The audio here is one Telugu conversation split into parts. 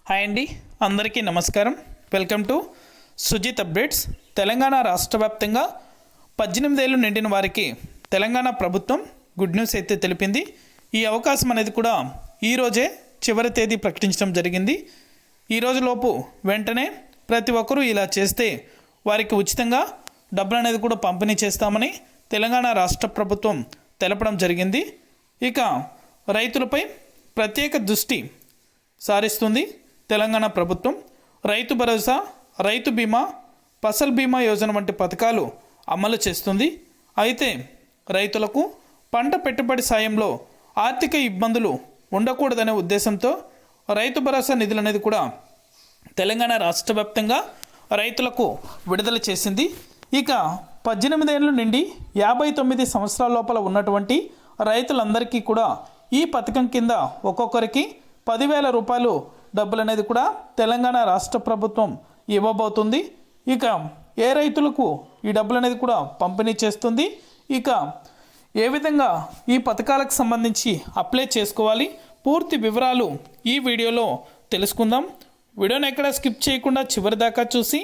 హాయ్ అండి, అందరికీ నమస్కారం. Welcome to Sujith updates. Telangana రాష్ట్ర వ్యాప్తంగా 18 ఏళ్ళు నిండిన వారికి తెలంగాణ ప్రభుత్వం గుడ్ న్యూస్ అయితే తెలిపింది. ఈ అవకాశం అనేది కూడా ఈరోజే చివరి తేదీ ప్రకటించడం జరిగింది. ఈ రోజులోపు వెంటనే ప్రతి ఒక్కరూ ఇలా చేస్తే వారికి ఉచితంగా డబ్బులు అనేది కూడా పంపిణీ చేస్తామని తెలంగాణ రాష్ట్ర ప్రభుత్వం తెలపడం జరిగింది. ఇక రైతులపై ప్రత్యేక దృష్టి సారిస్తుంది తెలంగాణ ప్రభుత్వం. రైతు భరోసా, రైతు బీమా, ఫసల్ బీమా యోజన వంటి పథకాలు అమలు చేస్తుంది. అయితే రైతులకు పంట పెట్టుబడి సాయంలో ఆర్థిక ఇబ్బందులు ఉండకూడదనే ఉద్దేశంతో రైతు భరోసా నిధులు అనేది కూడా తెలంగాణ రాష్ట్ర వ్యాప్తంగా రైతులకు విడుదల చేసింది. ఇక 18 ఏళ్ళ నుండి 59 సంవత్సరాల లోపల ఉన్నటువంటి రైతులందరికీ కూడా ఈ పథకం కింద ఒక్కొక్కరికి 10,000 రూపాయలు డబ్బులు అనేది కూడా తెలంగాణ రాష్ట్ర ప్రభుత్వం ఇవ్వబోతుంది. ఇక ఏ రైతులకు ఈ డబ్బులు అనేది కూడా పంపిణీ చేస్తుంది, ఇక ఏ విధంగా ఈ పథకాలకు సంబంధించి అప్లై చేసుకోవాలి, పూర్తి వివరాలు ఈ వీడియోలో తెలుసుకుందాం. వీడియోని ఎక్కడ స్కిప్ చేయకుండా చివరి దాకా చూసి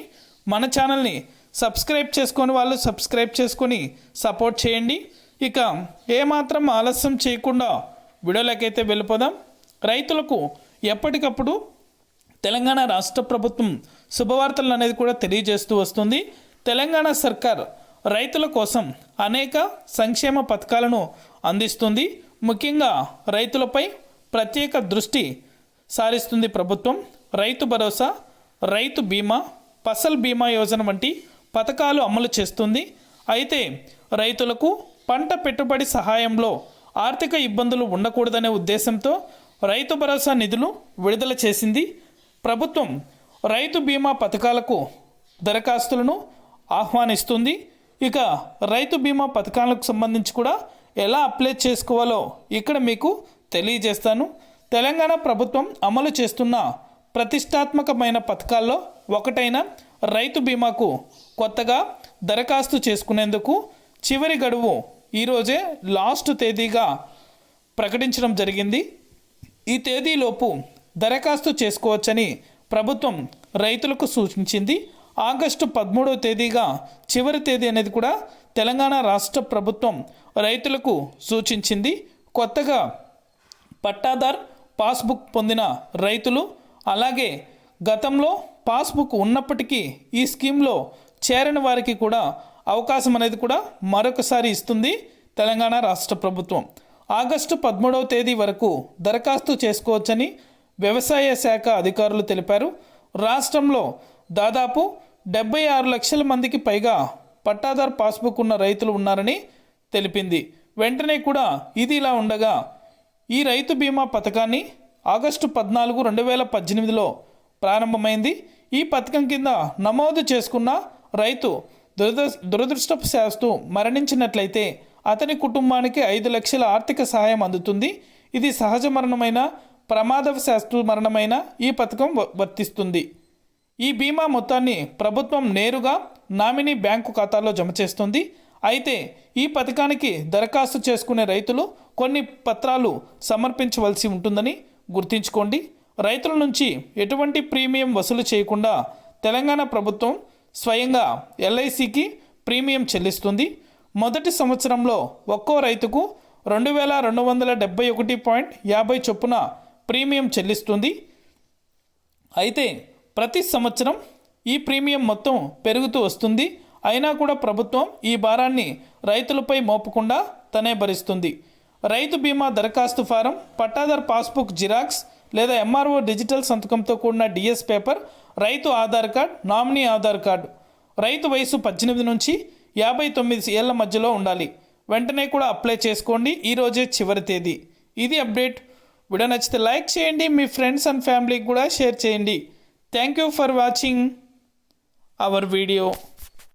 మన ఛానల్ని సబ్స్క్రైబ్ చేసుకొని వాళ్ళు సబ్స్క్రైబ్ చేసుకొని సపోర్ట్ చేయండి. ఇక ఏమాత్రం ఆలస్యం చేయకుండా వీడియోలకైతే వెళ్ళిపోదాం. రైతులకు ఎప్పటికప్పుడు తెలంగాణ రాష్ట్ర ప్రభుత్వం శుభవార్తలు అనేది కూడా తెలియజేస్తూ వస్తుంది. తెలంగాణ సర్కార్ రైతుల కోసం అనేక సంక్షేమ పథకాలను అందిస్తుంది. ముఖ్యంగా రైతులపై ప్రత్యేక దృష్టి సారిస్తుంది ప్రభుత్వం. రైతు భరోసా, రైతు బీమా, ఫసల్ బీమా యోజన వంటి పథకాలు అమలు చేస్తుంది. అయితే రైతులకు పంట పెట్టుబడి సహాయంలో ఆర్థిక ఇబ్బందులు ఉండకూడదనే ఉద్దేశంతో రైతు భరోసా నిధులు విడుదల చేసింది ప్రభుత్వం. రైతు బీమా పథకాలకు దరఖాస్తులను ఆహ్వానిస్తుంది. ఇక రైతు బీమా పథకాలకు సంబంధించి కూడా ఎలా అప్లై చేసుకోవాలో ఇక్కడ మీకు తెలియజేస్తాను. తెలంగాణ ప్రభుత్వం అమలు చేస్తున్న ప్రతిష్టాత్మకమైన పథకాల్లో ఒకటైన రైతు బీమాకు కొత్తగా దరఖాస్తు చేసుకునేందుకు చివరి గడువు ఈరోజే లాస్ట్ తేదీగా ప్రకటించడం జరిగింది. ఈ తేదీలోపు దరఖాస్తు చేసుకోవచ్చని ప్రభుత్వం రైతులకు సూచించింది. ఆగస్టు 13వ తేదీగా చివరి తేదీ అనేది కూడా తెలంగాణ రాష్ట్ర ప్రభుత్వం రైతులకు సూచించింది. కొత్తగా పట్టాదార్ పాస్బుక్ పొందిన రైతులు, అలాగే గతంలో పాస్బుక్ ఉన్నప్పటికీ ఈ స్కీమ్లో చేరని వారికి కూడా అవకాశం అనేది కూడా మరొకసారి ఇస్తుంది తెలంగాణ రాష్ట్ర ప్రభుత్వం. ఆగస్టు 13వ తేదీ వరకు దరఖాస్తు చేసుకోవచ్చని వ్యవసాయ శాఖ అధికారులు తెలిపారు. రాష్ట్రంలో దాదాపు 76 లక్షల మందికి పైగా పట్టాదార్ పాస్బుక్ ఉన్న రైతులు ఉన్నారని తెలిపింది. వెంటనే కూడా ఇది ఇలా ఉండగా ఈ రైతు బీమా పథకాన్ని ఆగస్టు 14, 2018లో ప్రారంభమైంది. ఈ పథకం కింద నమోదు చేసుకున్న రైతు దురదృష్టవశాత్తు మరణించినట్లయితే అతని కుటుంబానికి 5 లక్షల ఆర్థిక సహాయం అందుతుంది. ఇది సహజ మరణమైన, ప్రమాదవశాత్తు మరణమైన ఈ పథకం వర్తిస్తుంది. ఈ బీమా మొత్తాన్ని ప్రభుత్వం నేరుగా నామినీ బ్యాంకు ఖాతాలో జమ చేస్తుంది. అయితే ఈ పథకానికి దరఖాస్తు చేసుకునే రైతులు కొన్ని పత్రాలు సమర్పించవలసి ఉంటుందని గుర్తుంచుకోండి. రైతుల నుంచి ఎటువంటి ప్రీమియం వసూలు చేయకుండా తెలంగాణ ప్రభుత్వం స్వయంగా ఎల్ఐసికి ప్రీమియం చెల్లిస్తుంది. మొదటి సంవత్సరంలో ఒక్కో రైతుకు 2,271.50 చొప్పున ప్రీమియం చెల్లిస్తుంది. అయితే ప్రతి సంవత్సరం ఈ ప్రీమియం మొత్తం పెరుగుతూ వస్తుంది. అయినా కూడా ప్రభుత్వం ఈ భారాన్ని రైతులపై మోపకుండా తనే భరిస్తుంది. రైతు బీమా దరఖాస్తు ఫారం, పట్టాదార్ పాస్బుక్ జిరాక్స్ లేదా ఎంఆర్ఓ డిజిటల్ సంతకంతో కూడిన డిఎస్ పేపర్, రైతు Aadhaar card, nominee Aadhaar card. రైతు వయసు 18 నుంచి 59 ఏళ్ల మధ్యలో ఉండాలి. వెంటనే కూడా అప్లై చేసుకోండి. ఈరోజే చివరి తేదీ. ఇది అప్డేట్. వీడియో నచ్చితే లైక్ చేయండి, మీ ఫ్రెండ్స్ అండ్ ఫ్యామిలీకి కూడా షేర్ చేయండి. Thank you for watching our video.